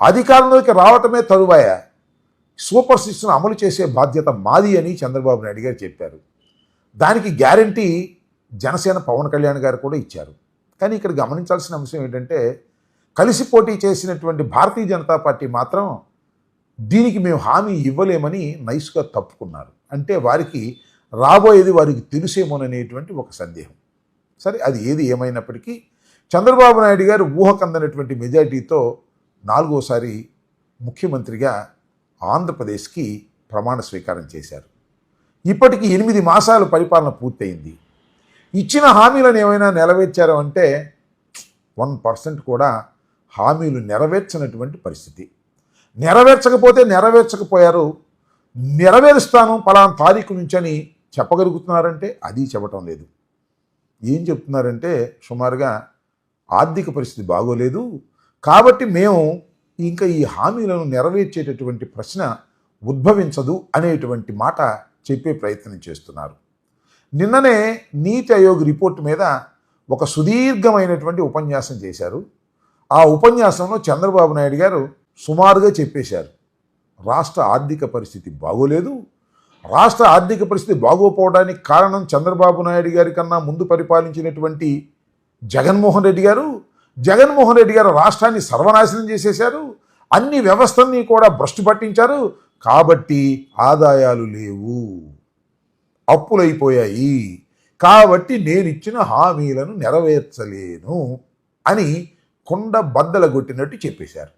అధికారంలోకి రావటమే తరువాయ సూపర్ సిక్స్ను అమలు చేసే బాధ్యత మాది అని చంద్రబాబు నాయుడు గారు చెప్పారు. దానికి గ్యారంటీ జనసేన పవన్ కళ్యాణ్ గారు కూడా ఇచ్చారు. కానీ ఇక్కడ గమనించాల్సిన అంశం ఏంటంటే, కలిసి పోటీ చేసినటువంటి భారతీయ జనతా పార్టీ మాత్రం దీనికి మేము హామీ ఇవ్వలేమని నైస్గా తప్పుకున్నారు. అంటే వారికి రాబోయేది వారికి తెలుసేమోననేటువంటి ఒక సందేహం. సరే, అది ఏది ఏమైనప్పటికీ చంద్రబాబు నాయుడు గారు ఊహకందనటువంటి మెజారిటీతో 4వసారి ముఖ్యమంత్రిగా ఆంధ్రప్రదేశ్కి ప్రమాణ స్వీకారం చేశారు. ఇప్పటికి 8 మాసాలు పరిపాలన పూర్తయింది. ఇచ్చిన హామీలను ఏమైనా నెరవేర్చారు అంటే 1% కూడా హామీలు నెరవేర్చినటువంటి పరిస్థితి. నెరవేర్చకపోతే నెరవేర్చకపోయారు, నెరవేరుస్తాను పలానా తారీఖు నుంచి అని చెప్పగలుగుతున్నారంటే అది చెప్పటం లేదు. ఏం చెప్తున్నారంటే సుమారుగా ఆర్థిక పరిస్థితి బాగోలేదు కాబట్టి మేము ఇంకా ఈ హామీలను నెరవేర్చేటటువంటి ప్రశ్న ఉద్భవించదు అనేటువంటి మాట చెప్పే ప్రయత్నం చేస్తున్నారు. నిన్ననే నీతి ఆయోగ్ రిపోర్టు మీద ఒక సుదీర్ఘమైనటువంటి ఉపన్యాసం చేశారు. ఆ ఉపన్యాసంలో చంద్రబాబు నాయుడు గారు సుమారుగా చెప్పేశారు, రాష్ట్ర ఆర్థిక పరిస్థితి బాగోలేదు, రాష్ట్ర ఆర్థిక పరిస్థితి బాగోపోవడానికి కారణం చంద్రబాబు నాయుడు గారి కన్నా ముందు పరిపాలించినటువంటి జగన్మోహన్ రెడ్డి గారు. జగన్మోహన్ రెడ్డి గారు రాష్ట్రాన్ని సర్వనాశనం చేసేశారు, అన్ని వ్యవస్థల్ని కూడా భ్రష్టు పట్టించారు, కాబట్టి ఆదాయాలు లేవు, అప్పులైపోయాయి, కాబట్టి నేను ఇచ్చిన హామీలను నెరవేర్చలేను అని కొండ బద్దలగొట్టినట్టు చెప్పేశారు.